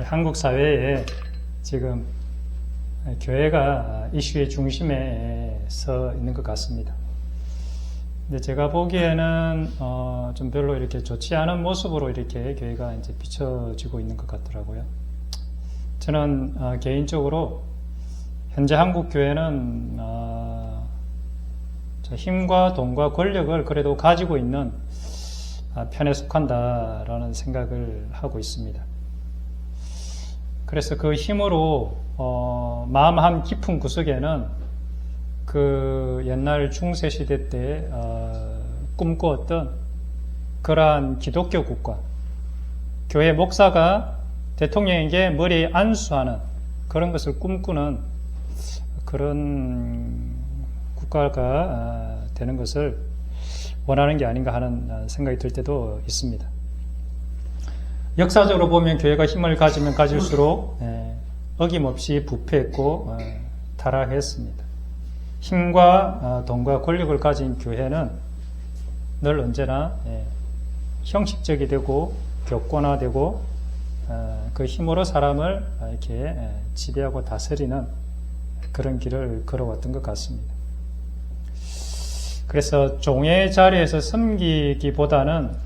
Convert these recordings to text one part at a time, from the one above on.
한국 사회에 지금 교회가 이슈의 중심에 서 있는 것 같습니다. 근데 제가 보기에는 좀 별로 이렇게 좋지 않은 모습으로 이렇게 교회가 이제 비춰지고 있는 것 같더라고요. 저는 개인적으로 현재 한국 교회는 힘과 돈과 권력을 그래도 가지고 있는 편에 속한다라는 생각을 하고 있습니다. 그래서 그 힘으로 마음 한 깊은 구석에는 그 옛날 중세시대 때 꿈꾸었던 그러한 기독교 국가, 교회 목사가 대통령에게 머리에 안수하는 그런 것을 꿈꾸는 그런 국가가 되는 것을 원하는 게 아닌가 하는 생각이 들 때도 있습니다. 역사적으로 보면 교회가 힘을 가지면 가질수록 어김없이 부패했고 타락했습니다. 힘과 돈과 권력을 가진 교회는 늘 언제나 형식적이 되고 격권화되고 그 힘으로 사람을 이렇게 지배하고 다스리는 그런 길을 걸어왔던 것 같습니다. 그래서 종의 자리에서 섬기기보다는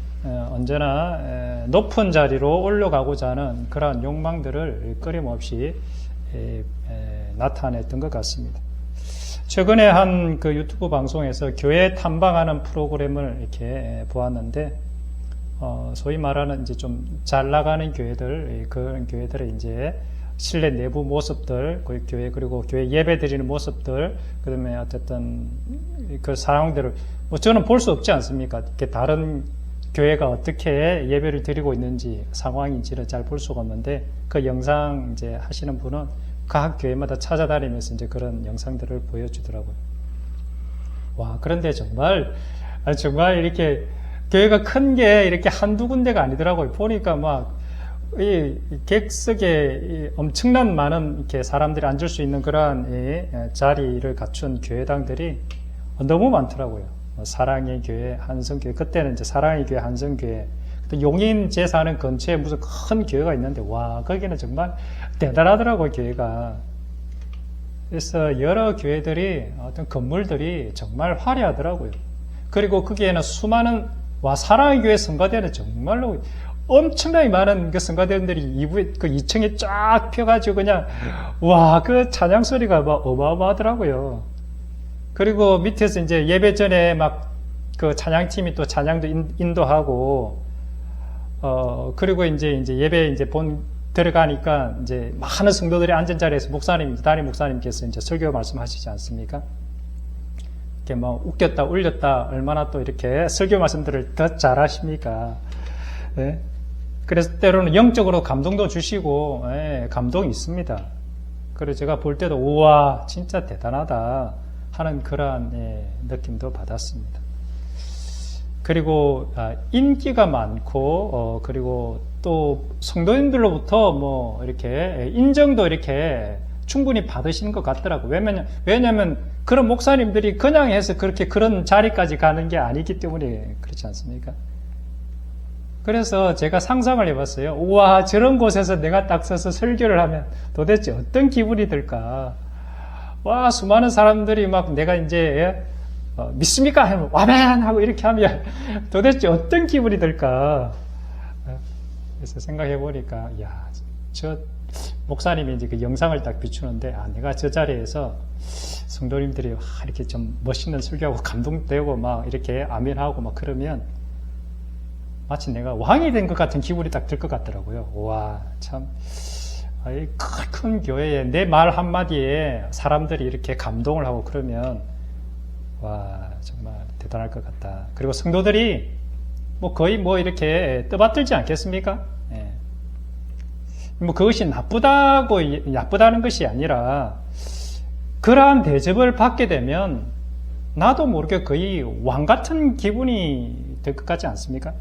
언제나 높은 자리로 올라가고자 하는 그러한 욕망들을 끊임없이 나타냈던 것 같습니다. 최근에 한 그 유튜브 방송에서 교회 탐방하는 프로그램을 이렇게 보았는데, 소위 말하는 이제 좀 잘 나가는 교회들, 그런 교회들의 이제 실내 내부 모습들, 그 교회, 그리고 교회 예배 드리는 모습들, 그 다음에 어쨌든 그 상황들을, 저는 볼 수 없지 않습니까? 이렇게 다른 교회가 어떻게 예배를 드리고 있는지, 상황인지를 잘 볼 수가 없는데, 그 영상 이제 하시는 분은 각 교회마다 찾아다니면서 이제 그런 영상들을 보여주더라고요. 와, 그런데 정말 이렇게 교회가 큰 게 이렇게 한두 군데가 아니더라고요. 보니까 막, 이 객석에 엄청난 많은 이렇게 사람들이 앉을 수 있는 그러한 자리를 갖춘 교회당들이 너무 많더라고요. 사랑의 교회, 한성교회, 그때는 이제 사랑의 교회, 한성교회, 또 용인 제사는 근처에 무슨 큰 교회가 있는데, 와, 거기는 정말 대단하더라고요, 교회가. 그래서 여러 교회들이, 어떤 건물들이 정말 화려하더라고요. 그리고 거기에는 수많은, 사랑의 교회 성가대는 정말로 엄청나게 많은 그 성가대원들이 그 2층에 쫙 펴가지고 그냥, 그 찬양 소리가 막 어마어마하더라고요. 그리고 밑에서 이제 예배 전에 막 그 찬양팀이 또 찬양도 인도하고, 그리고 이제 예배 들어가니까 이제 많은 성도들이 앉은 자리에서 담임 목사님께서 이제 설교 말씀하시지 않습니까? 이렇게 뭐 웃겼다, 울렸다, 얼마나 또 이렇게 설교 말씀들을 더 잘하십니까? 네? 그래서 때로는 영적으로 감동도 주시고, 감동이 있습니다. 그래서 제가 볼 때도, 우와, 진짜 대단하다 하는 그러한 느낌도 받았습니다. 그리고 인기가 많고, 그리고 또 성도님들로부터 뭐 이렇게 인정도 이렇게 충분히 받으시는 것 같더라고요. 왜냐면 그런 목사님들이 그냥 해서 그렇게 그런 자리까지 가는 게 아니기 때문에 그렇지 않습니까? 그래서 제가 상상을 해봤어요. 우와, 저런 곳에서 내가 딱 서서 설교를 하면 도대체 어떤 기분이 들까? 와, 수많은 사람들이 막 내가 이제 믿습니까? 하면 아멘! 하고 이렇게 하면 도대체 어떤 기분이 들까? 그래서 생각해 보니까, 저 목사님이 이제 그 영상을 딱 비추는데, 내가 저 자리에서 성도님들이 이렇게 좀 멋있는 설교하고 감동되고 막 이렇게 아멘하고 막 그러면 마치 내가 왕이 된 것 같은 기분이 딱 들 것 같더라고요. 와, 참, 큰 교회에 내 말 한마디에 사람들이 이렇게 감동을 하고 그러면, 정말 대단할 것 같다. 그리고 성도들이 거의 이렇게 떠받들지 않겠습니까? 그것이 나쁘다는 것이 아니라, 그러한 대접을 받게 되면 나도 모르게 거의 왕 같은 기분이 될 것 같지 않습니까?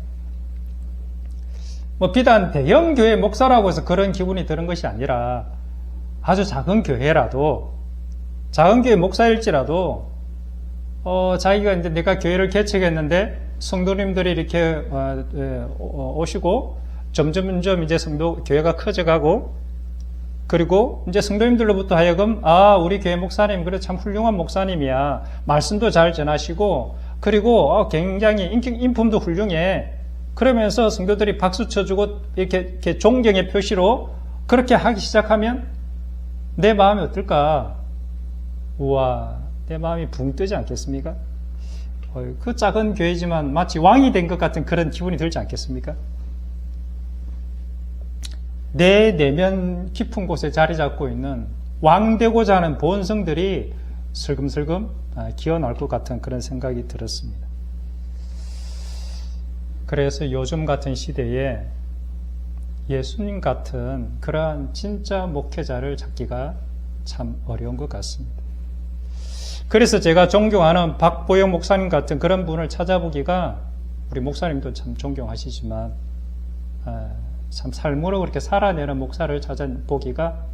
비단 대형 교회 목사라고 해서 그런 기분이 드는 것이 아니라, 아주 작은 교회라도, 작은 교회 목사일지라도, 자기가 이제 내가 교회를 개척했는데 성도님들이 이렇게 오시고 점점 이제 교회가 커져가고, 그리고 이제 성도님들로부터 하여금, 우리 교회 목사님, 그래, 참 훌륭한 목사님이야. 말씀도 잘 전하시고, 그리고 굉장히 인품도 훌륭해. 그러면서 성도들이 박수 쳐주고, 이렇게 존경의 표시로 그렇게 하기 시작하면, 내 마음이 어떨까? 우와, 내 마음이 붕 뜨지 않겠습니까? 그 작은 교회지만 마치 왕이 된 것 같은 그런 기분이 들지 않겠습니까? 내 내면 깊은 곳에 자리 잡고 있는 왕 되고자 하는 본성들이 슬금슬금 기어나올 것 같은 그런 생각이 들었습니다. 그래서 요즘 같은 시대에 예수님 같은 그러한 진짜 목회자를 찾기가 참 어려운 것 같습니다. 그래서 제가 존경하는 박보영 목사님 같은 그런 분을 찾아보기가, 우리 목사님도 참 존경하시지만 참 삶으로 그렇게 살아내는 목사를 찾아보기가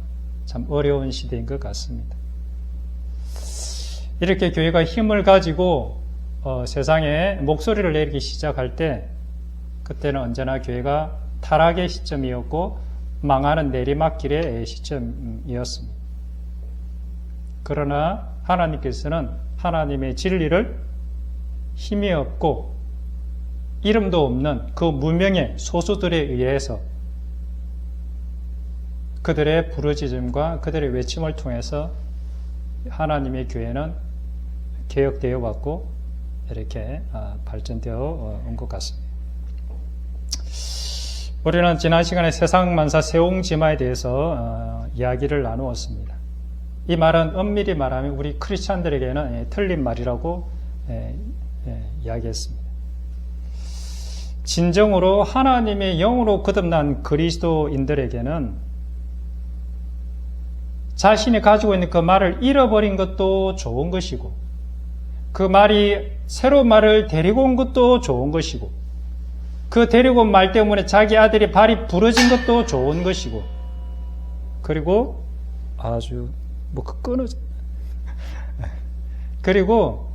참 어려운 시대인 것 같습니다. 이렇게 교회가 힘을 가지고 세상에 목소리를 내리기 시작할 때, 그때는 언제나 교회가 타락의 시점이었고 망하는 내리막길의 시점이었습니다. 그러나 하나님께서는 하나님의 진리를 힘이 없고 이름도 없는 그 무명의 소수들에 의해서 그들의 부르짖음과 그들의 외침을 통해서 하나님의 교회는 개혁되어 왔고 이렇게 발전되어 온 것 같습니다. 우리는 지난 시간에 세상만사 세옹지마에 대해서 이야기를 나누었습니다. 이 말은 엄밀히 말하면 우리 크리스찬들에게는 틀린 말이라고 이야기했습니다. 진정으로 하나님의 영으로 거듭난 그리스도인들에게는 자신이 가지고 있는 그 말을 잃어버린 것도 좋은 것이고, 그 말이 새로운 말을 데리고 온 것도 좋은 것이고, 그 데리고 온 말 때문에 자기 아들이 발이 부러진 것도 좋은 것이고, 그리고 아주 그리고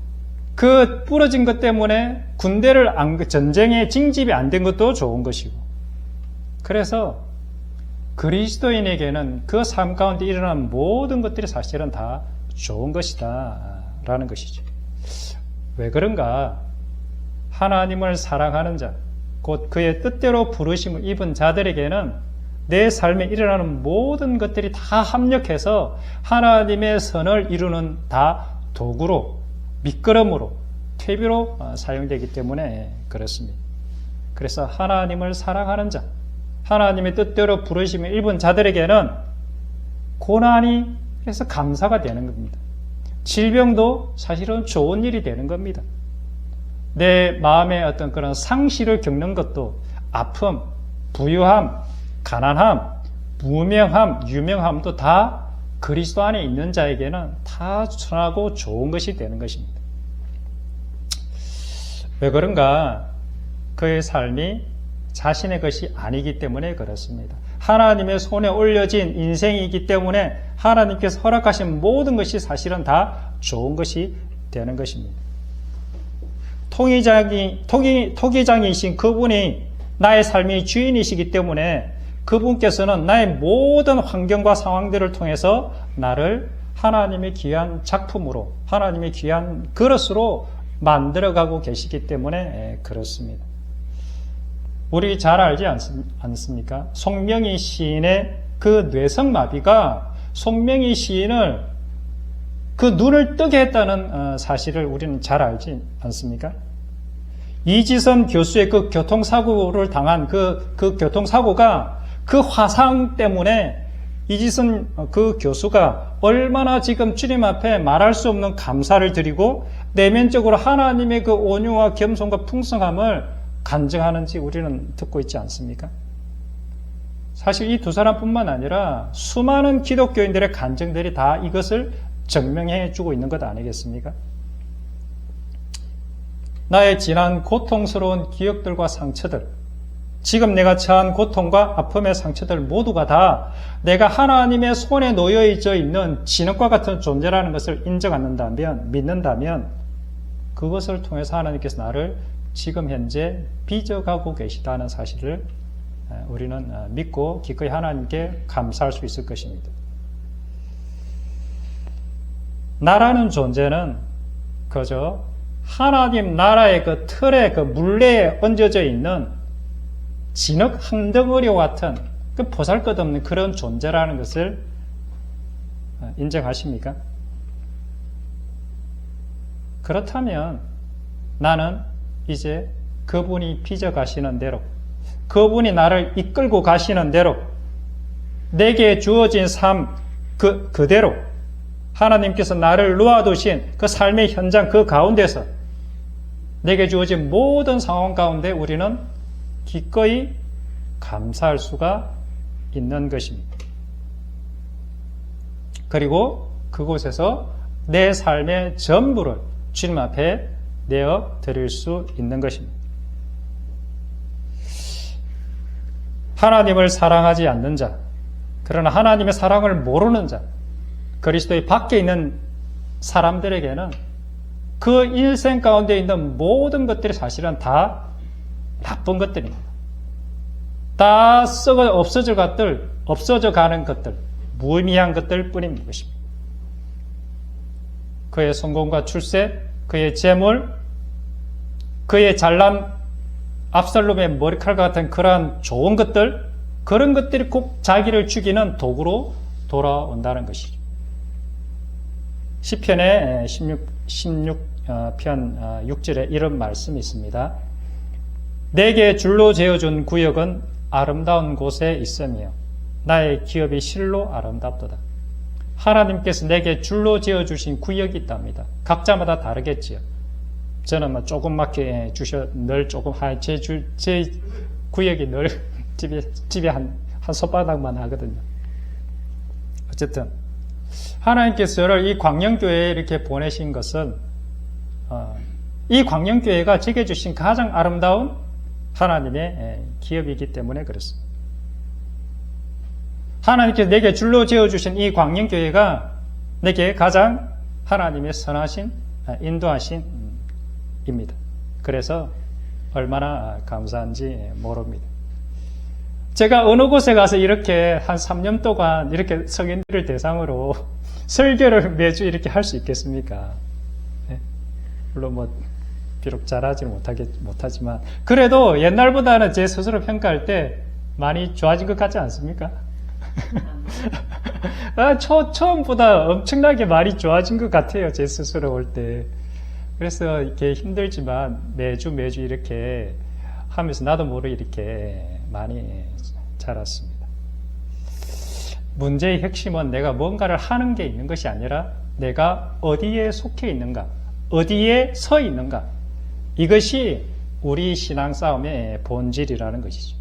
그 부러진 것 때문에 전쟁에 징집이 안 된 것도 좋은 것이고, 그래서 그리스도인에게는 그 삶 가운데 일어난 모든 것들이 사실은 다 좋은 것이다 라는 것이죠. 왜 그런가? 하나님을 사랑하는 자, 곧 그의 뜻대로 부르심을 입은 자들에게는 내 삶에 일어나는 모든 것들이 다 합력해서 하나님의 선을 이루는 다 도구로, 미끄럼으로, 퇴비로 사용되기 때문에 그렇습니다. 그래서 하나님을 사랑하는 자, 하나님의 뜻대로 부르심을 입은 자들에게는 고난이 그래서 감사가 되는 겁니다. 질병도 사실은 좋은 일이 되는 겁니다. 내 마음의 어떤 그런 상실을 겪는 것도 아픔, 부유함, 가난함, 무명함, 유명함도 다 그리스도 안에 있는 자에게는 다 선하고 좋은 것이 되는 것입니다. 왜 그런가? 그의 삶이 자신의 것이 아니기 때문에 그렇습니다. 하나님의 손에 올려진 인생이기 때문에 하나님께서 허락하신 모든 것이 사실은 다 좋은 것이 되는 것입니다. 토기장이신 그분이 나의 삶의 주인이시기 때문에 그분께서는 나의 모든 환경과 상황들을 통해서 나를 하나님의 귀한 작품으로, 하나님의 귀한 그릇으로 만들어가고 계시기 때문에 그렇습니다. 우리 잘 알지 않습니까? 송명희 시인의 그 뇌성마비가 송명희 시인을 그 눈을 뜨게 했다는 사실을 우리는 잘 알지 않습니까? 이지선 교수의 그 교통사고를 당한 그 교통사고가 그 화상 때문에 이지선 그 교수가 얼마나 지금 주님 앞에 말할 수 없는 감사를 드리고 내면적으로 하나님의 그 온유와 겸손과 풍성함을 간증하는지 우리는 듣고 있지 않습니까? 사실 이 두 사람뿐만 아니라 수많은 기독교인들의 간증들이 다 이것을 증명해 주고 있는 것 아니겠습니까? 나의 지난 고통스러운 기억들과 상처들, 지금 내가 처한 고통과 아픔의 상처들 모두가 다 내가 하나님의 손에 놓여져 있는 진흙과 같은 존재라는 것을 인정한다면, 믿는다면 그것을 통해서 하나님께서 나를 지금 현재 빚어가고 계시다는 사실을 우리는 믿고 기꺼이 하나님께 감사할 수 있을 것입니다. 나라는 존재는 그저 하나님 나라의 그 틀에, 그 물레에 얹어져 있는 진흙 한 덩어리와 같은 그 보잘것없는 그런 존재라는 것을 인정하십니까? 그렇다면 나는 이제 그분이 빚어가시는 대로, 그분이 나를 이끌고 가시는 대로 내게 주어진 삶 그대로 하나님께서 나를 놓아두신 그 삶의 현장 그 가운데서 내게 주어진 모든 상황 가운데 우리는 기꺼이 감사할 수가 있는 것입니다. 그리고 그곳에서 내 삶의 전부를 주님 앞에 내어 드릴 수 있는 것입니다. 하나님을 사랑하지 않는 자, 그러나 하나님의 사랑을 모르는 자, 그리스도의 밖에 있는 사람들에게는 그 일생 가운데 있는 모든 것들이 사실은 다 나쁜 것들입니다. 다 썩어 없어져 가는 것들, 무의미한 것들 뿐인 것입니다. 그의 성공과 출세, 그의 재물, 그의 잘난 압살롬의 머리칼 같은 그러한 좋은 것들, 그런 것들이 꼭 자기를 죽이는 도구로 돌아온다는 것이죠. 시편의 16편 6절에 이런 말씀이 있습니다. 내게 줄로 재어준 구역은 아름다운 곳에 있으며 나의 기업이 실로 아름답도다. 하나님께서 내게 줄로 재어주신 구역이 있답니다. 각자마다 다르겠지요. 저는 조그맣게 늘 조금 제 구역이 늘 집에 한 손바닥만 하거든요. 어쨌든 하나님께서 저를 이 광명교회에 이렇게 보내신 것은 이 광명교회가 제게 주신 가장 아름다운 하나님의 기업이기 때문에 그렇습니다. 하나님께서 내게 줄로 지어주신 이 광명교회가 내게 가장 하나님의 선하신 인도하신 입니다. 그래서 얼마나 감사한지 모릅니다. 제가 어느 곳에 가서 이렇게 한 3년 동안 이렇게 성인들을 대상으로 설교를 매주 이렇게 할 수 있겠습니까? 네. 물론 비록 잘하지 못하지만 그래도 옛날보다는 제 스스로 평가할 때 많이 좋아진 것 같지 않습니까? 처음보다 엄청나게 많이 좋아진 것 같아요. 제 스스로 올 때. 그래서 이렇게 힘들지만 매주 이렇게 하면서 나도 모르게 이렇게 많이 자랐습니다. 문제의 핵심은 내가 뭔가를 하는 게 있는 것이 아니라 내가 어디에 속해 있는가, 어디에 서 있는가, 이것이 우리 신앙 싸움의 본질이라는 것이죠.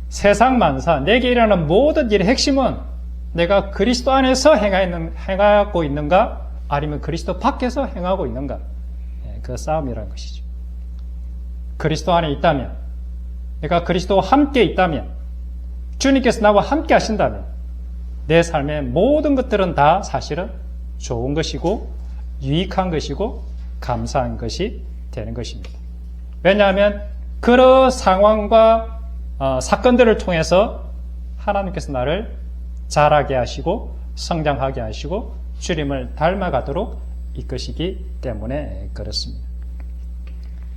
세상 만사, 내게 일어나는 모든 일의 핵심은 내가 그리스도 안에서 행하고 있는가, 아니면 그리스도 밖에서 행하고 있는가, 그 싸움이라는 것이죠. 그리스도 안에 있다면, 내가 그리스도와 함께 있다면, 주님께서 나와 함께 하신다면 내 삶의 모든 것들은 다 사실은 좋은 것이고 유익한 것이고 감사한 것이 되는 것입니다. 왜냐하면 그런 상황과 사건들을 통해서 하나님께서 나를 자라게 하시고 성장하게 하시고 주님을 닮아가도록 이끄시기 때문에 그렇습니다.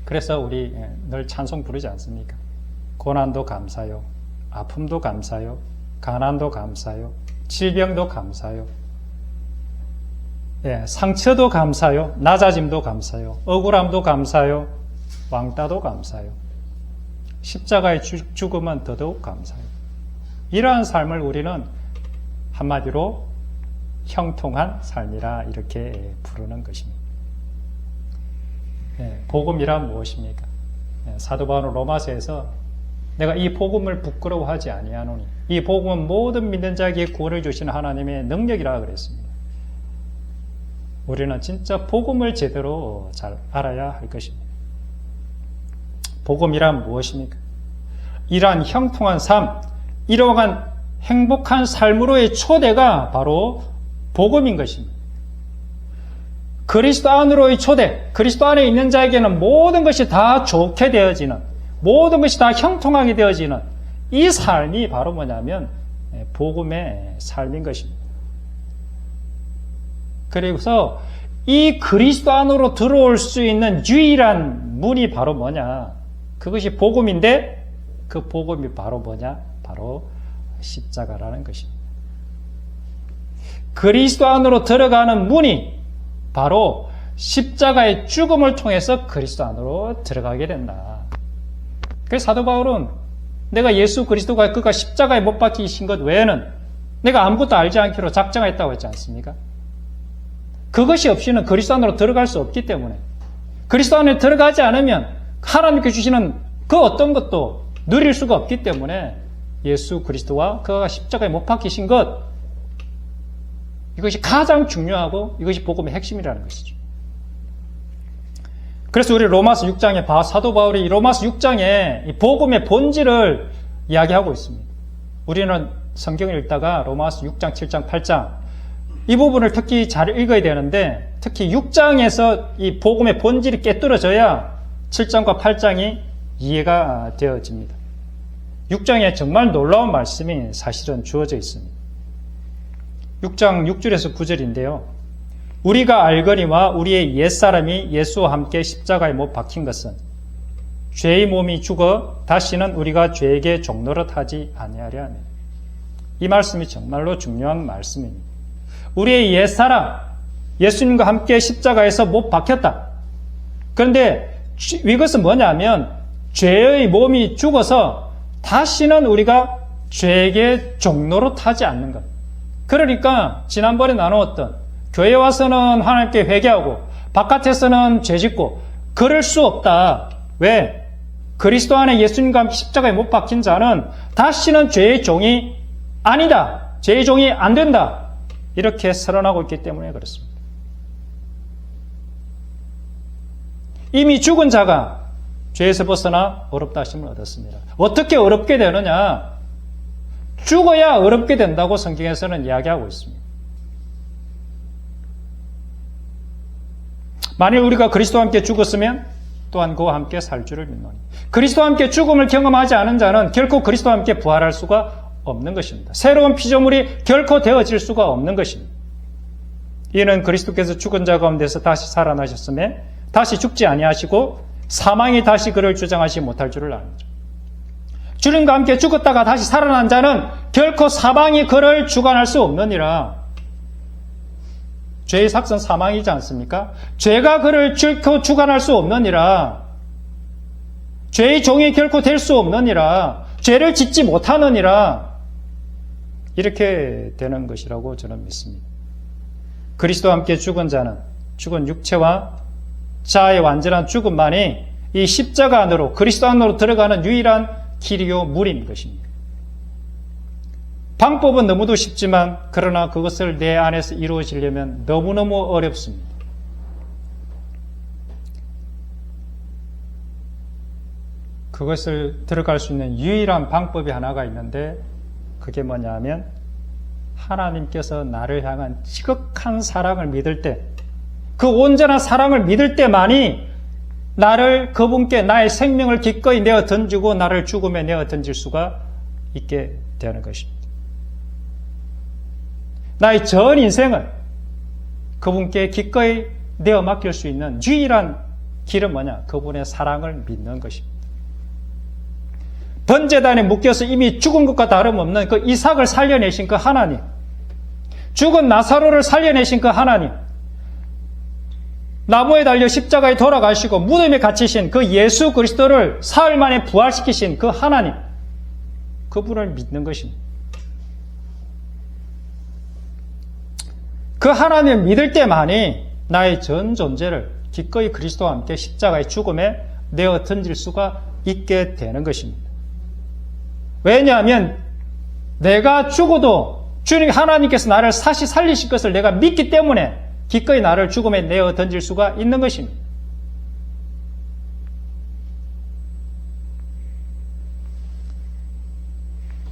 그래서 우리 늘 찬송 부르지 않습니까? 고난도 감사요, 아픔도 감사요, 가난도 감사요, 질병도 감사요, 상처도 감사요, 낮아짐도 감사요, 억울함도 감사요, 왕따도 감사요, 십자가의 죽음은 더더욱 감사요. 이러한 삶을 우리는 한마디로 형통한 삶이라 이렇게 부르는 것입니다. 복음이란 무엇입니까? 사도 바울은 로마서에서 내가 이 복음을 부끄러워하지 아니하노니 이 복음은 모든 믿는 자에게 구원을 주시는 하나님의 능력이라 그랬습니다. 우리는 진짜 복음을 제대로 잘 알아야 할 것입니다. 복음이란 무엇입니까? 이러한 형통한 삶, 이러한 행복한 삶으로의 초대가 바로 복음인 것입니다. 그리스도 안으로의 초대, 그리스도 안에 있는 자에게는 모든 것이 다 좋게 되어지는, 모든 것이 다 형통하게 되어지는 이 삶이 바로 뭐냐면 복음의 삶인 것입니다. 그래서 이 그리스도 안으로 들어올 수 있는 유일한 문이 바로 뭐냐? 그것이 복음인데 그 복음이 바로 뭐냐? 바로 십자가라는 것입니다. 그리스도 안으로 들어가는 문이 바로 십자가의 죽음을 통해서 그리스도 안으로 들어가게 된다. 그래서 사도 바울은 내가 예수 그리스도가 그가 십자가에 못 박히신 것 외에는 내가 아무것도 알지 않기로 작정했다고 했지 않습니까? 그것이 없이는 그리스도 안으로 들어갈 수 없기 때문에 그리스도 안에 들어가지 않으면 하나님께 주시는 그 어떤 것도 누릴 수가 없기 때문에 예수 그리스도와 그가 십자가에 못 박히신 것, 이것이 가장 중요하고 이것이 복음의 핵심이라는 것이죠. 그래서 우리 로마서 6장에 사도 바울이 로마서 6장에 이 복음의 본질을 이야기하고 있습니다. 우리는 성경을 읽다가 로마서 6장, 7장, 8장 이 부분을 특히 잘 읽어야 되는데 특히 6장에서 이 복음의 본질이 깨뚫어져야 7장과 8장이 이해가 되어집니다. 6장에 정말 놀라운 말씀이 사실은 주어져 있습니다. 6장 6절에서 9절인데요. 우리가 알거니와 우리의 옛사람이 예수와 함께 십자가에 못 박힌 것은 죄의 몸이 죽어 다시는 우리가 죄에게 종노릇하지 아니하려 하며. 이 말씀이 정말로 중요한 말씀입니다. 우리의 옛사람, 예수님과 함께 십자가에서 못 박혔다. 그런데 이것은 뭐냐면 죄의 몸이 죽어서 다시는 우리가 죄에게 종노릇하지 않는 것. 그러니까 지난번에 나누었던 교회 와서는 하나님께 회개하고 바깥에서는 죄짓고 그럴 수 없다. 왜? 그리스도 안에 예수님과 함께 십자가에 못 박힌 자는 다시는 죄의 종이 아니다. 죄의 종이 안 된다. 이렇게 선언하고 있기 때문에 그렇습니다. 이미 죽은 자가 죄에서 벗어나 어렵다 하심을 얻었습니다. 어떻게 어렵게 되느냐? 죽어야 어렵게 된다고 성경에서는 이야기하고 있습니다. 만일 우리가 그리스도와 함께 죽었으면 또한 그와 함께 살 줄을 믿노니. 그리스도와 함께 죽음을 경험하지 않은 자는 결코 그리스도와 함께 부활할 수가 없는 것입니다. 새로운 피조물이 결코 되어질 수가 없는 것입니다. 이는 그리스도께서 죽은 자 가운데서 다시 살아나셨음에 다시 죽지 아니하시고 사망이 다시 그를 주장하지 못할 줄을 아는죠. 주님과 함께 죽었다가 다시 살아난 자는 결코 사망이 그를 주관할 수 없느니라. 죄의 삭선 사망이지 않습니까? 죄가 그를 결코 주관할 수 없느니라. 죄의 종이 결코 될 수 없느니라. 죄를 짓지 못하느니라. 이렇게 되는 것이라고 저는 믿습니다. 그리스도와 함께 죽은 자는 죽은 육체와 자아의 완전한 죽음만이 이 십자가 안으로 그리스도 안으로 들어가는 유일한 길이요 물인 것입니다. 방법은 너무도 쉽지만 그러나 그것을 내 안에서 이루어지려면 너무너무 어렵습니다. 그것을 들어갈 수 있는 유일한 방법이 하나가 있는데 그게 뭐냐면 하나님께서 나를 향한 지극한 사랑을 믿을 때, 그 온전한 사랑을 믿을 때만이 나를 그분께 나의 생명을 기꺼이 내어 던지고 나를 죽음에 내어 던질 수가 있게 되는 것입니다. 나의 전 인생을 그분께 기꺼이 내어 맡길 수 있는 유일한 길은 뭐냐? 그분의 사랑을 믿는 것입니다. 번제단에 묶여서 이미 죽은 것과 다름없는 그 이삭을 살려내신 그 하나님, 죽은 나사로를 살려내신 그 하나님, 나무에 달려 십자가에 돌아가시고 무덤에 갇히신 그 예수 그리스도를 사흘 만에 부활시키신 그 하나님, 그분을 믿는 것입니다. 그 하나님을 믿을 때만이 나의 전 존재를 기꺼이 그리스도와 함께 십자가의 죽음에 내어 던질 수가 있게 되는 것입니다. 왜냐하면 내가 죽어도 주님 하나님께서 나를 다시 살리실 것을 내가 믿기 때문에 기꺼이 나를 죽음에 내어 던질 수가 있는 것입니다.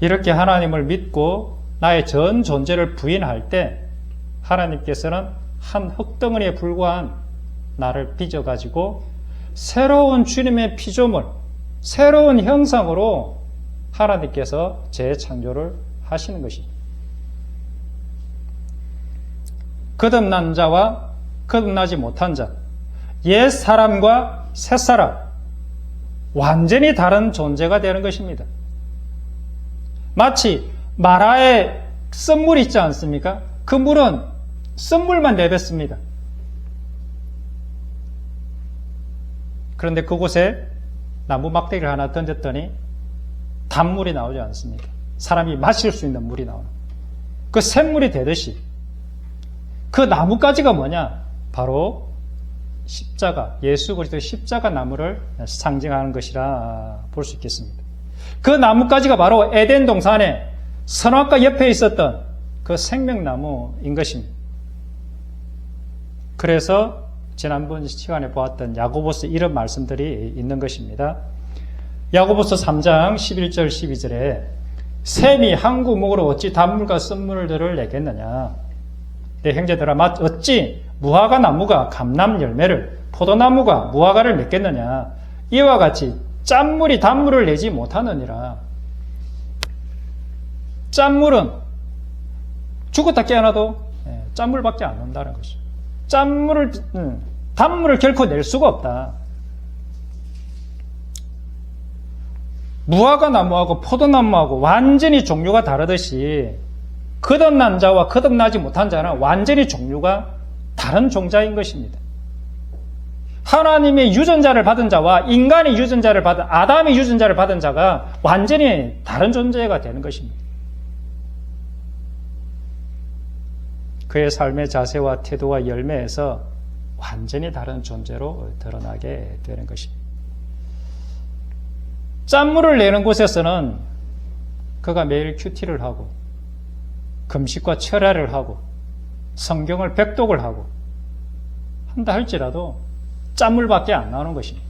이렇게 하나님을 믿고 나의 전 존재를 부인할 때 하나님께서는 한 흙덩어리에 불과한 나를 빚어가지고 새로운 주님의 피조물, 새로운 형상으로 하나님께서 재창조를 하시는 것입니다. 거듭난 자와 거듭나지 못한 자, 옛 사람과 새 사람, 완전히 다른 존재가 되는 것입니다. 마치 마라에 썬물이 있지 않습니까? 그 물은 썬물만 내뱉습니다. 그런데 그곳에 나무 막대기를 하나 던졌더니 단물이 나오지 않습니까? 사람이 마실 수 있는 물이 나오는. 그 샘물이 되듯이 그 나뭇가지가 뭐냐? 바로 십자가, 예수 그리스도의 십자가 나무를 상징하는 것이라 볼 수 있겠습니다. 그 나뭇가지가 바로 에덴 동산에 선악과 옆에 있었던 그 생명나무인 것입니다. 그래서 지난번 시간에 보았던 야고보서 이런 말씀들이 있는 것입니다. 야고보서 3장 11절 12절에 샘이 한 구목으로 어찌 단물과 썬물들을 내겠느냐. 내 형제들아 어찌 무화과 나무가 감람 열매를 포도나무가 무화과를 맺겠느냐. 이와 같이 짠물이 단물을 내지 못하느니라. 짠물은 죽었다 깨어나도 짠물밖에 안 난다는 것이죠. 단물을 결코 낼 수가 없다. 무화과 나무하고 포도나무하고 완전히 종류가 다르듯이 거듭난 자와 거듭나지 못한 자는 완전히 종류가 다른 종자인 것입니다. 하나님의 유전자를 받은 자와 인간의 유전자를 받은 아담의 유전자를 받은 자가 완전히 다른 존재가 되는 것입니다. 그의 삶의 자세와 태도와 열매에서 완전히 다른 존재로 드러나게 되는 것입니다. 짠물을 내는 곳에서는 그가 매일 큐티를 하고 금식과 철야를 하고 성경을 백독을 하고 한다 할지라도 짠물밖에 안 나오는 것입니다.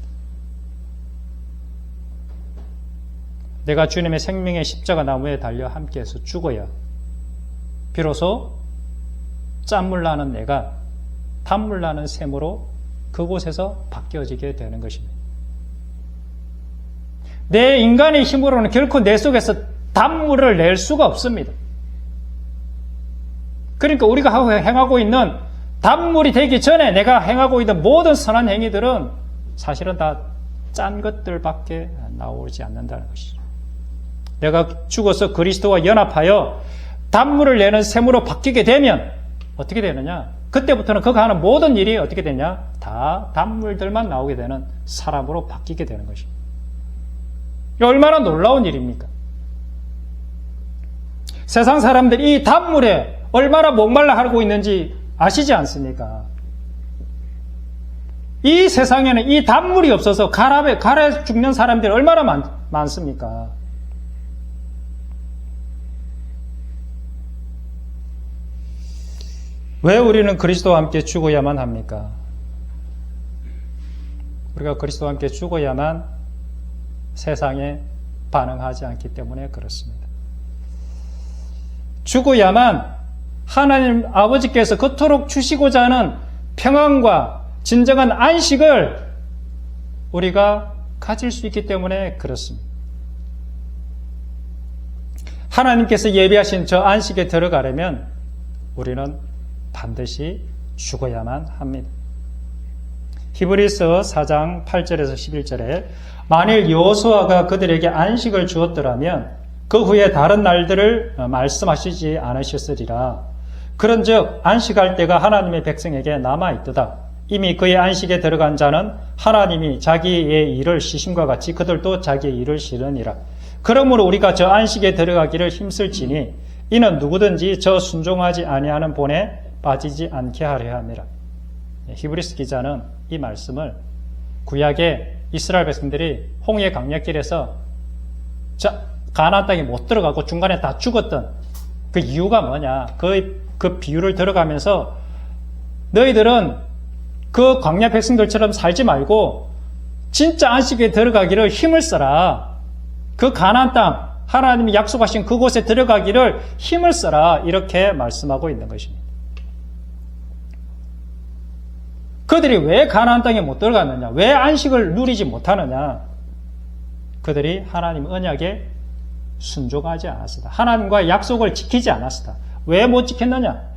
내가 주님의 생명의 십자가 나무에 달려 함께해서 죽어야 비로소 짠물 나는 내가 단물 나는 샘으로 그곳에서 바뀌어지게 되는 것입니다. 내 인간의 힘으로는 결코 내 속에서 단물을 낼 수가 없습니다. 그러니까 우리가 행하고 있는 단물이 되기 전에 내가 행하고 있는 모든 선한 행위들은 사실은 다 짠 것들밖에 나오지 않는다는 것이죠. 내가 죽어서 그리스도와 연합하여 단물을 내는 샘으로 바뀌게 되면 어떻게 되느냐? 그때부터는 그가 하는 모든 일이 어떻게 되냐? 다 단물들만 나오게 되는 사람으로 바뀌게 되는 것입니다. 얼마나 놀라운 일입니까? 세상 사람들이 이 단물에 얼마나 목말라 하고 있는지 아시지 않습니까? 이 세상에는 이 단물이 없어서 가래 죽는 사람들이 얼마나 많습니까? 왜 우리는 그리스도와 함께 죽어야만 합니까? 우리가 그리스도와 함께 죽어야만 세상에 반응하지 않기 때문에 그렇습니다. 죽어야만 하나님 아버지께서 그토록 주시고자 하는 평안과 진정한 안식을 우리가 가질 수 있기 때문에 그렇습니다. 하나님께서 예비하신 저 안식에 들어가려면 우리는 반드시 죽어야만 합니다. 히브리서 4장 8절에서 11절에 만일 여호수아가 그들에게 안식을 주었더라면 그 후에 다른 날들을 말씀하시지 않으셨으리라. 그런즉 안식할 때가 하나님의 백성에게 남아있도다. 이미 그의 안식에 들어간 자는 하나님이 자기의 일을 시심과 같이 그들도 자기의 일을 시르니라. 그러므로 우리가 저 안식에 들어가기를 힘쓸지니 이는 누구든지 저 순종하지 아니하는 본에 빠지지 않게 하려 함이라. 히브리서 기자는 이 말씀을 구약의 이스라엘 백성들이 홍해 강약길에서 가나안 땅에 못 들어가고 중간에 다 죽었던 그 이유가 뭐냐? 그 비유를 들어가면서 너희들은 그 광야 백성들처럼 살지 말고 진짜 안식에 들어가기를 힘을 써라. 그 가나안 땅 하나님이 약속하신 그곳에 들어가기를 힘을 써라. 이렇게 말씀하고 있는 것입니다. 그들이 왜 가나안 땅에 못 들어갔느냐? 왜 안식을 누리지 못하느냐? 그들이 하나님 언약에 순종하지 않았었다. 하나님과의 약속을 지키지 않았었다. 왜 못 지켰느냐?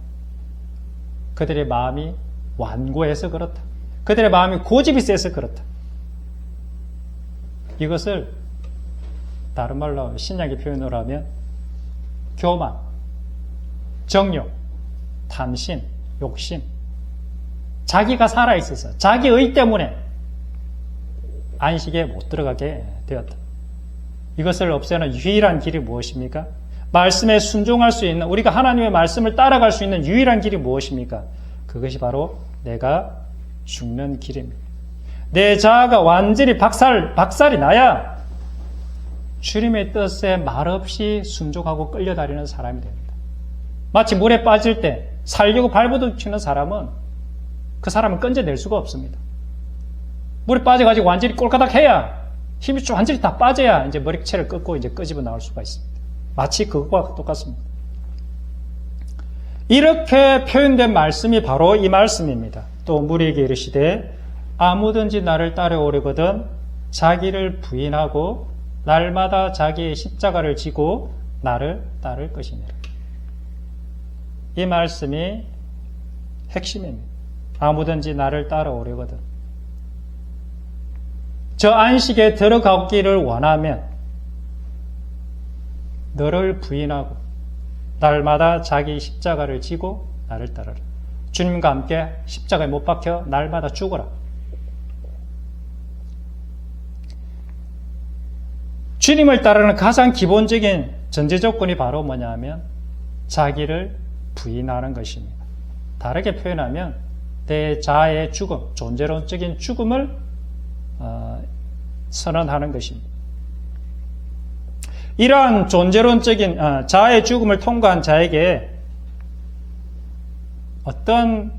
그들의 마음이 완고해서 그렇다. 그들의 마음이 고집이 세서 그렇다. 이것을 다른 말로 신약의 표현으로 하면 교만, 정욕, 탐심, 욕심, 자기가 살아있어서 자기의 때문에 안식에 못 들어가게 되었다. 이것을 없애는 유일한 길이 무엇입니까? 말씀에 순종할 수 있는, 우리가 하나님의 말씀을 따라갈 수 있는 유일한 길이 무엇입니까? 그것이 바로 내가 죽는 길입니다. 내 자아가 완전히 박살이 나야 주님의 뜻에 말없이 순종하고 끌려다니는 사람이 됩니다. 마치 물에 빠질 때 살려고 발버둥치는 사람은 그 사람은 건져낼 수가 없습니다. 물에 빠져가지고 완전히 꼴까닥 해야 힘이 좀 완전히 다 빠져야 이제 머리채를 꺾고 이제 끄집어 나올 수가 있습니다. 마치 그것과 똑같습니다. 이렇게 표현된 말씀이 바로 이 말씀입니다. 또 무리에게 이르시되 아무든지 나를 따라오려거든 자기를 부인하고 날마다 자기의 십자가를 지고 나를 따를 것이니라. 이 말씀이 핵심입니다. 아무든지 나를 따라오려거든. 저 안식에 들어가기를 원하면 너를 부인하고 날마다 자기 십자가를 지고 나를 따르라. 주님과 함께 십자가에 못 박혀 날마다 죽어라. 주님을 따르는 가장 기본적인 전제 조건이 바로 뭐냐 하면 자기를 부인하는 것입니다. 다르게 표현하면 내 자아의 죽음, 존재론적인 죽음을 선언하는 것입니다. 이러한 존재론적인 자아의 죽음을 통과한 자에게 어떤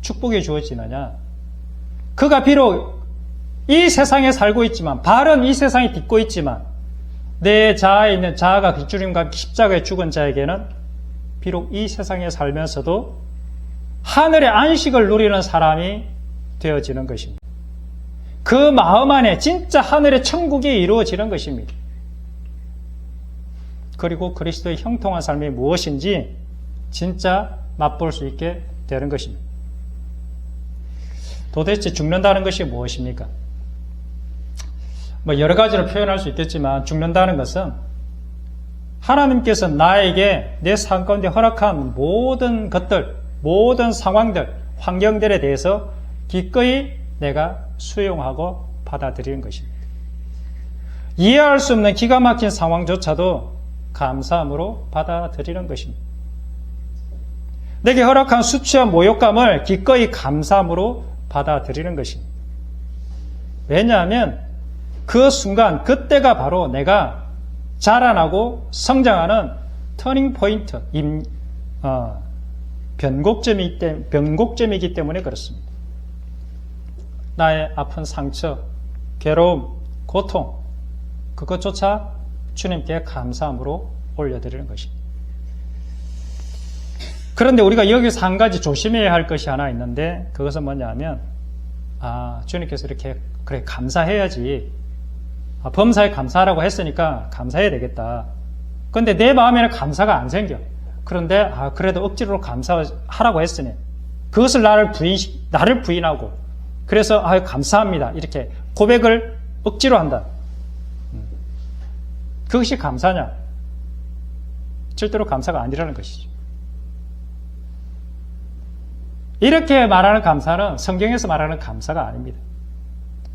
축복이 주어지느냐? 그가 비록 이 세상에 살고 있지만, 발은 이 세상에 딛고 있지만, 내 자아에 있는 자아가 주님과 십자가에 죽은 자에게는 비록 이 세상에 살면서도 하늘의 안식을 누리는 사람이 되어지는 것입니다. 그 마음 안에 진짜 하늘의 천국이 이루어지는 것입니다. 그리고 그리스도의 형통한 삶이 무엇인지 진짜 맛볼 수 있게 되는 것입니다. 도대체 죽는다는 것이 무엇입니까? 여러 가지로 표현할 수 있겠지만 죽는다는 것은 하나님께서 나에게 내 삶 가운데 허락한 모든 것들, 모든 상황들, 환경들에 대해서 기꺼이 내가 수용하고 받아들이는 것입니다. 이해할 수 없는 기가 막힌 상황조차도 감사함으로 받아들이는 것입니다. 내게 허락한 수치와 모욕감을 기꺼이 감사함으로 받아들이는 것입니다. 왜냐하면 그 순간, 그때가 바로 내가 자라나고 성장하는 터닝 포인트, 변곡점이기 때문에 그렇습니다. 나의 아픈 상처, 괴로움, 고통, 그것조차 주님께 감사함으로 올려드리는 것입니다. 그런데 우리가 여기서 한 가지 조심해야 할 것이 하나 있는데 그것은 뭐냐 하면 주님께서 이렇게 그래 감사해야지, 범사에 감사하라고 했으니까 감사해야 되겠다. 그런데 내 마음에는 감사가 안 생겨. 그런데 그래도 억지로 감사하라고 했으니 그것을 나를 부인하고 그래서 감사합니다 이렇게 고백을 억지로 한다. 그것이 감사냐? 절대로 감사가 아니라는 것이죠. 이렇게 말하는 감사는 성경에서 말하는 감사가 아닙니다.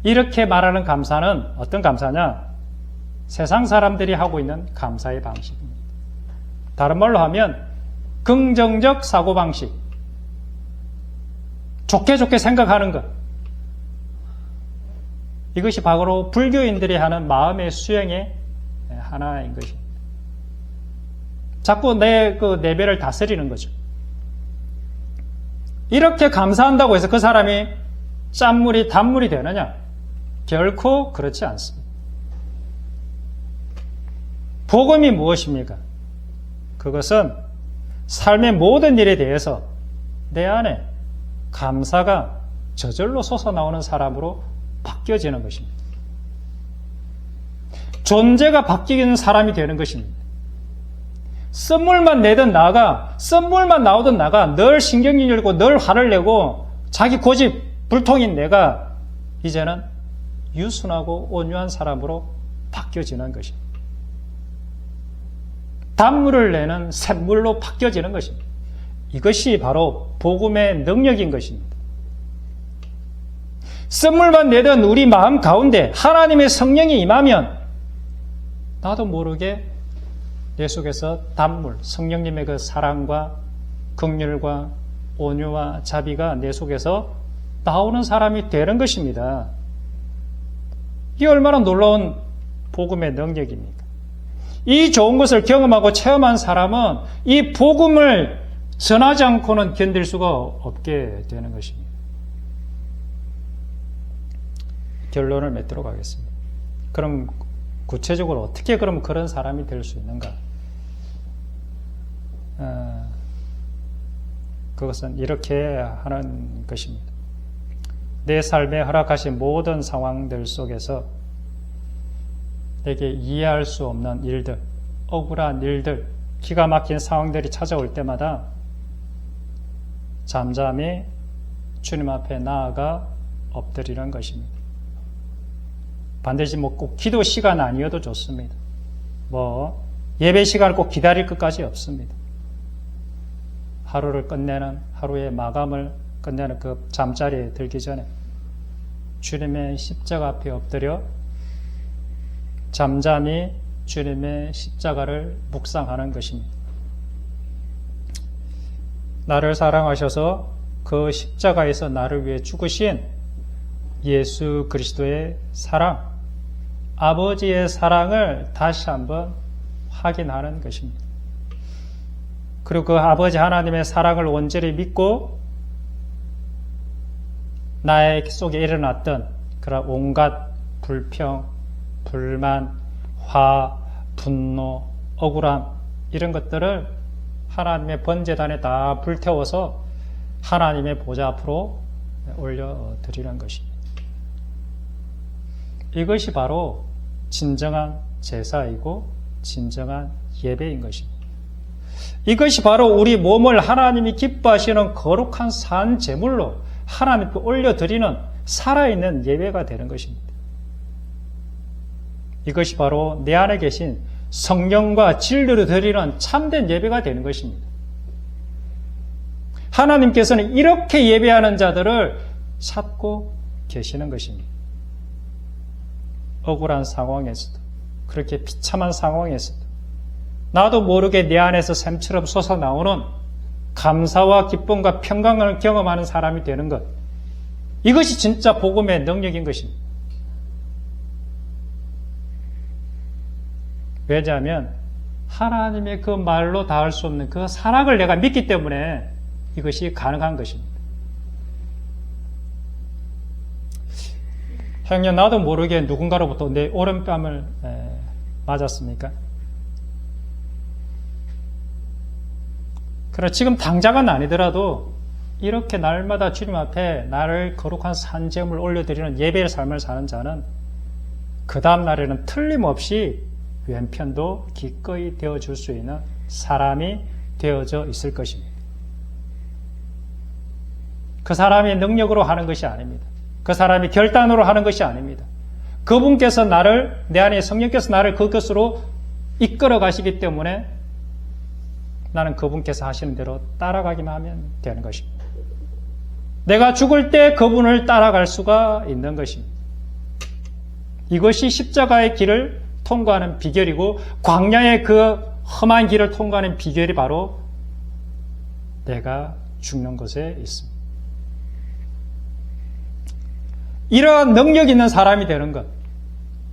이렇게 말하는 감사는 어떤 감사냐? 세상 사람들이 하고 있는 감사의 방식입니다. 다른 말로 하면 긍정적 사고방식, 좋게 생각하는 것, 이것이 바로 불교인들이 하는 마음의 수행의 하나인 것입니다. 자꾸 내 내배를 다스리는 거죠. 이렇게 감사한다고 해서 그 사람이 짠물이 단물이 되느냐? 결코 그렇지 않습니다. 복음이 무엇입니까? 그것은 삶의 모든 일에 대해서 내 안에 감사가 저절로 솟아나오는 사람으로 바뀌어지는 것입니다. 존재가 바뀌는 사람이 되는 것입니다. 썸물만 내던 나가, 썸물만 나오던 나가 늘 신경이 열고 늘 화를 내고 자기 고집 불통인 내가 이제는 유순하고 온유한 사람으로 바뀌어지는 것입니다. 단물을 내는 샘물로 바뀌어지는 것입니다. 이것이 바로 복음의 능력인 것입니다. 썸물만 내던 우리 마음 가운데 하나님의 성령이 임하면 나도 모르게 내 속에서 단물, 성령님의 그 사랑과 긍휼과 온유와 자비가 내 속에서 나오는 사람이 되는 것입니다. 이게 얼마나 놀라운 복음의 능력입니까? 이 좋은 것을 경험하고 체험한 사람은 이 복음을 전하지 않고는 견딜 수가 없게 되는 것입니다. 결론을 맺도록 하겠습니다. 그럼 구체적으로 어떻게 그럼 그런 사람이 될 수 있는가? 그것은 이렇게 하는 것입니다. 내 삶에 허락하신 모든 상황들 속에서 내게 이해할 수 없는 일들, 억울한 일들, 기가 막힌 상황들이 찾아올 때마다 잠잠히 주님 앞에 나아가 엎드리는 것입니다. 반드시 꼭 기도 시간 아니어도 좋습니다. 예배 시간을 꼭 기다릴 것까지 없습니다. 하루를 끝내는, 하루의 마감을 끝내는 그 잠자리에 들기 전에 주님의 십자가 앞에 엎드려 잠잠히 주님의 십자가를 묵상하는 것입니다. 나를 사랑하셔서 그 십자가에서 나를 위해 죽으신 예수 그리스도의 사랑, 아버지의 사랑을 다시 한번 확인하는 것입니다. 그리고 그 아버지 하나님의 사랑을 온전히 믿고 나의 속에 일어났던 그런 온갖 불평, 불만, 화, 분노, 억울함 이런 것들을 하나님의 번제단에 다 불태워서 하나님의 보좌 앞으로 올려드리는 것입니다. 이것이 바로 진정한 제사이고 진정한 예배인 것입니다. 이것이 바로 우리 몸을 하나님이 기뻐하시는 거룩한 산 제물로 하나님께 올려드리는 살아있는 예배가 되는 것입니다. 이것이 바로 내 안에 계신 성령과 진리로 드리는 참된 예배가 되는 것입니다. 하나님께서는 이렇게 예배하는 자들을 찾고 계시는 것입니다. 억울한 상황에서도, 그렇게 비참한 상황에서도 나도 모르게 내 안에서 샘처럼 솟아나오는 감사와 기쁨과 평강을 경험하는 사람이 되는 것, 이것이 진짜 복음의 능력인 것입니다. 왜냐하면 하나님의 그 말로 닿을 수 없는 그 사랑을 내가 믿기 때문에 이것이 가능한 것입니다. 형님, 나도 모르게 누군가로부터 내 오른뺨을 맞았습니까? 그러나 지금 당장은 아니더라도 이렇게 날마다 주님 앞에 나를 거룩한 산재물 올려드리는 예배의 삶을 사는 자는 그 다음 날에는 틀림없이 왼편도 기꺼이 되어줄 수 있는 사람이 되어져 있을 것입니다. 그 사람이 능력으로 하는 것이 아닙니다. 그 사람이 결단으로 하는 것이 아닙니다. 그분께서 내 안에 성령께서 나를 그것으로 이끌어 가시기 때문에 나는 그분께서 하시는 대로 따라가기만 하면 되는 것입니다. 내가 죽을 때 그분을 따라갈 수가 있는 것입니다. 이것이 십자가의 길을 통과하는 비결이고 광야의 그 험한 길을 통과하는 비결이 바로 내가 죽는 것에 있습니다. 이러한 능력 있는 사람이 되는 것,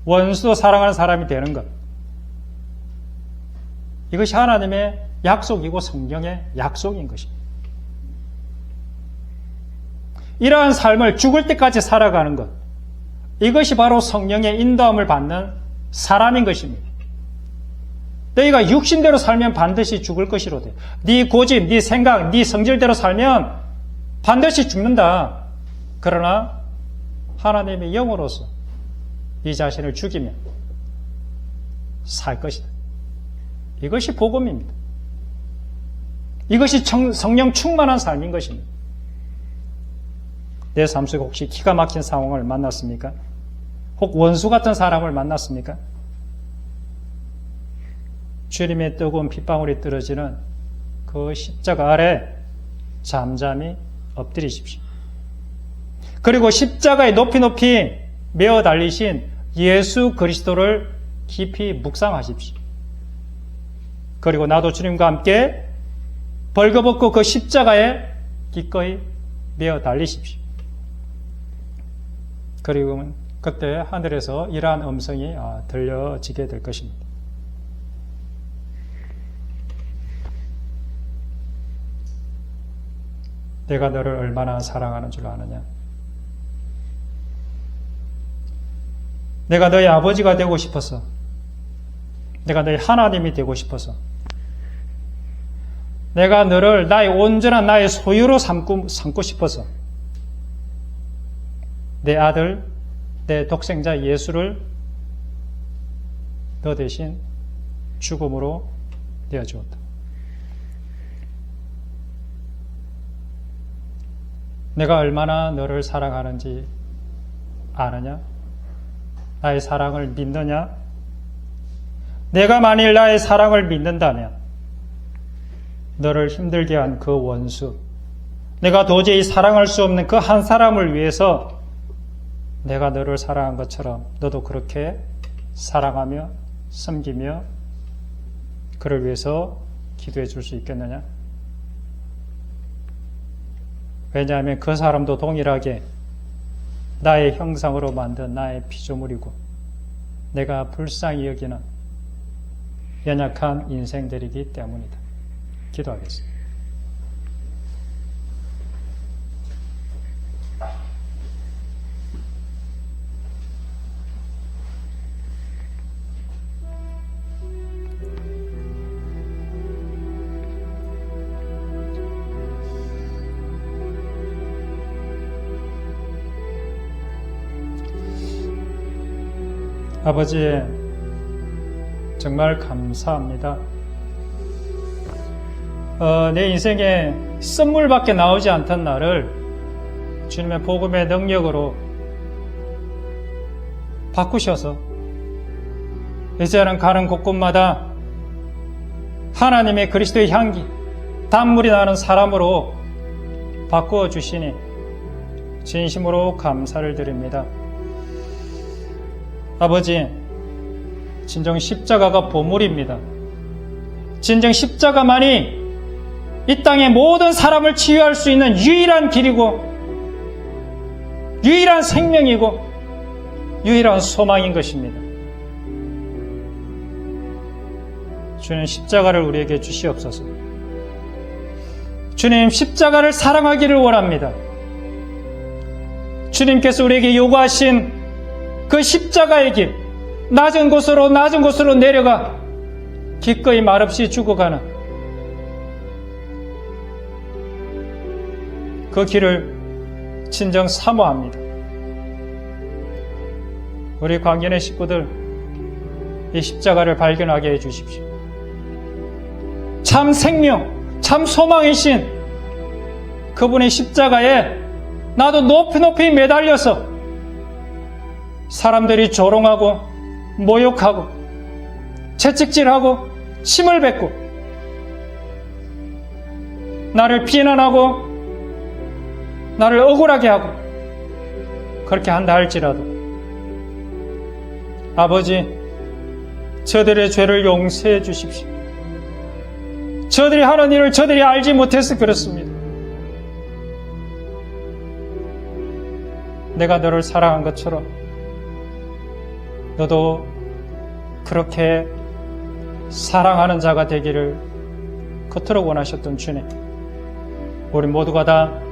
원수도 사랑하는 사람이 되는 것, 이것이 하나님의 약속이고 성경의 약속인 것입니다. 이러한 삶을 죽을 때까지 살아가는 것, 이것이 바로 성령의 인도함을 받는 사람인 것입니다. 너희가 육신대로 살면 반드시 죽을 것이로되 네 고집, 네 생각, 네 성질대로 살면 반드시 죽는다. 그러나 하나님의 영으로서 네 자신을 죽이면 살 것이다. 이것이 복음입니다. 이것이 성령 충만한 삶인 것입니다. 내 삶 속에 혹시 기가 막힌 상황을 만났습니까? 혹 원수 같은 사람을 만났습니까? 주님의 뜨거운 빗방울이 떨어지는 그 십자가 아래 잠잠히 엎드리십시오. 그리고 십자가에 높이 높이 메어 달리신 예수 그리스도를 깊이 묵상하십시오. 그리고 나도 주님과 함께 벌거벗고 그 십자가에 기꺼이 메어 달리십시오. 그리고 그때 하늘에서 이러한 음성이 들려지게 될 것입니다. 내가 너를 얼마나 사랑하는 줄 아느냐? 내가 너의 아버지가 되고 싶어서, 내가 너의 하나님이 되고 싶어서, 내가 너를 나의 온전한 나의 소유로 삼고 싶어서 내 아들, 내 독생자 예수를 너 대신 죽음으로 내어주었다. 내가 얼마나 너를 사랑하는지 아느냐? 나의 사랑을 믿느냐? 내가 만일 나의 사랑을 믿는다면 너를 힘들게 한 그 원수, 내가 도저히 사랑할 수 없는 그 한 사람을 위해서 내가 너를 사랑한 것처럼 너도 그렇게 사랑하며 섬기며 그를 위해서 기도해 줄 수 있겠느냐? 왜냐하면 그 사람도 동일하게 나의 형상으로 만든 나의 피조물이고 내가 불쌍히 여기는 연약한 인생들이기 때문이다. 기도하겠습니다. 아버지, 정말 감사합니다. 내 인생에 선물밖에 나오지 않던 나를 주님의 복음의 능력으로 바꾸셔서 이제는 가는 곳곳마다 하나님의 그리스도의 향기, 단물이 나는 사람으로 바꾸어 주시니 진심으로 감사를 드립니다. 아버지, 진정 십자가가 보물입니다. 진정 십자가만이 이 땅의 모든 사람을 치유할 수 있는 유일한 길이고 유일한 생명이고 유일한 소망인 것입니다. 주님, 십자가를 우리에게 주시옵소서. 주님, 십자가를 사랑하기를 원합니다. 주님께서 우리에게 요구하신 그 십자가의 길, 낮은 곳으로 내려가 기꺼이 말없이 죽어가는 그 길을 진정 사모합니다. 우리 광견의 식구들, 이 십자가를 발견하게 해주십시오. 참 생명, 참 소망이신 그분의 십자가에 나도 높이 매달려서 사람들이 조롱하고 모욕하고 채찍질하고 침을 뱉고 나를 비난하고 나를 억울하게 하고 그렇게 한다 할지라도 아버지, 저들의 죄를 용서해 주십시오. 저들이 하는 일을 저들이 알지 못해서 그렇습니다. 내가 너를 사랑한 것처럼 너도 그렇게 사랑하는 자가 되기를 그토록 원하셨던 주님, 우리 모두가 다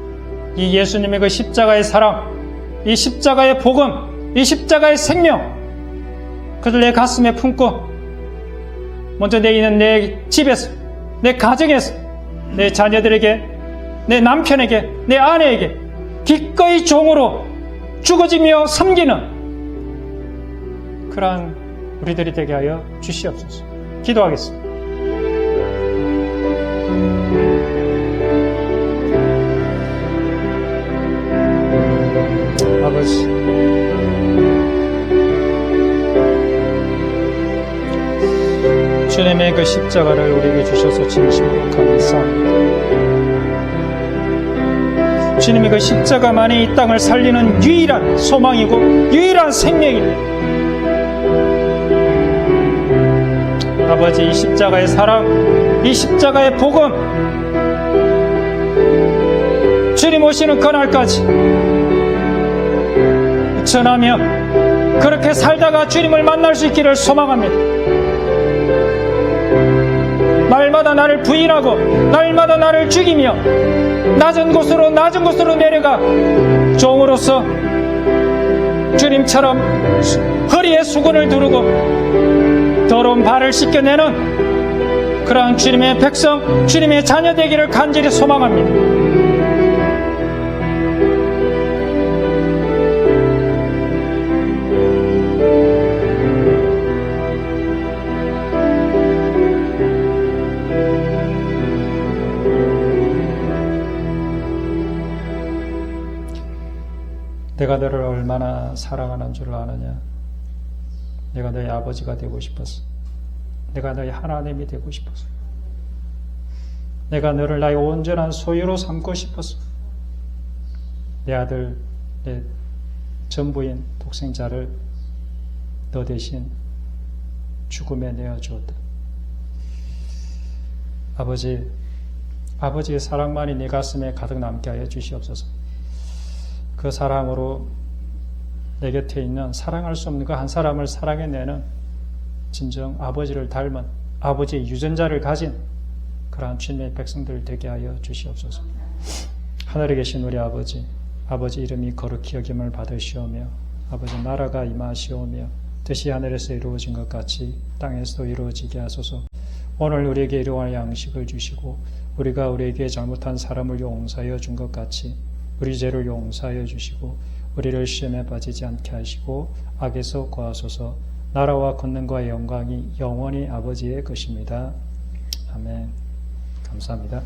이 예수님의 그 십자가의 사랑, 이 십자가의 복음, 이 십자가의 생명, 그들 내 가슴에 품고 먼저 내 있는 내 집에서, 내 가정에서, 내 자녀들에게, 내 남편에게, 내 아내에게 기꺼이 종으로 죽어지며 섬기는 그러한 우리들이 되게 하여 주시옵소서. 기도하겠습니다. 아버지, 주님의 그 십자가를 우리에게 주셔서 진심으로 감사합니다. 주님의 그 십자가만이 이 땅을 살리는 유일한 소망이고 유일한 생명입니다. 아버지, 이 십자가의 사랑, 이 십자가의 복음, 주님 오시는 그날까지 전하며 그렇게 살다가 주님을 만날 수 있기를 소망합니다. 날마다 나를 부인하고 날마다 나를 죽이며 낮은 곳으로 내려가 종으로서 주님처럼 허리에 수건을 두르고 더러운 발을 씻겨내는 그러한 주님의 백성, 주님의 자녀 되기를 간절히 소망합니다. 내가 너를 얼마나 사랑하는 줄 아느냐. 내가 너의 아버지가 되고 싶어서, 내가 너의 하나님이 되고 싶어서, 내가 너를 나의 온전한 소유로 삼고 싶어서 내 아들, 내 전부인 독생자를 너 대신 죽음에 내어주었다. 아버지의 사랑만이 네 가슴에 가득 남게 하여 주시옵소서. 그 사랑으로 내 곁에 있는 사랑할 수 없는 그 한 사람을 사랑해내는 진정 아버지를 닮은 아버지의 유전자를 가진 그러한 주님의 백성들 되게 하여 주시옵소서. 하늘에 계신 우리 아버지 이름이 거룩히 여김을 받으시오며 아버지 나라가 임하시오며 뜻이 하늘에서 이루어진 것 같이 땅에서도 이루어지게 하소서. 오늘 우리에게 일용할 양식을 주시고 우리가 우리에게 잘못한 사람을 용서하여 준 것 같이 우리 죄를 용서하여 주시고 우리를 시험에 빠지지 않게 하시고 악에서 구하소서. 나라와 권능과 영광이 영원히 아버지의 것입니다. 아멘. 감사합니다.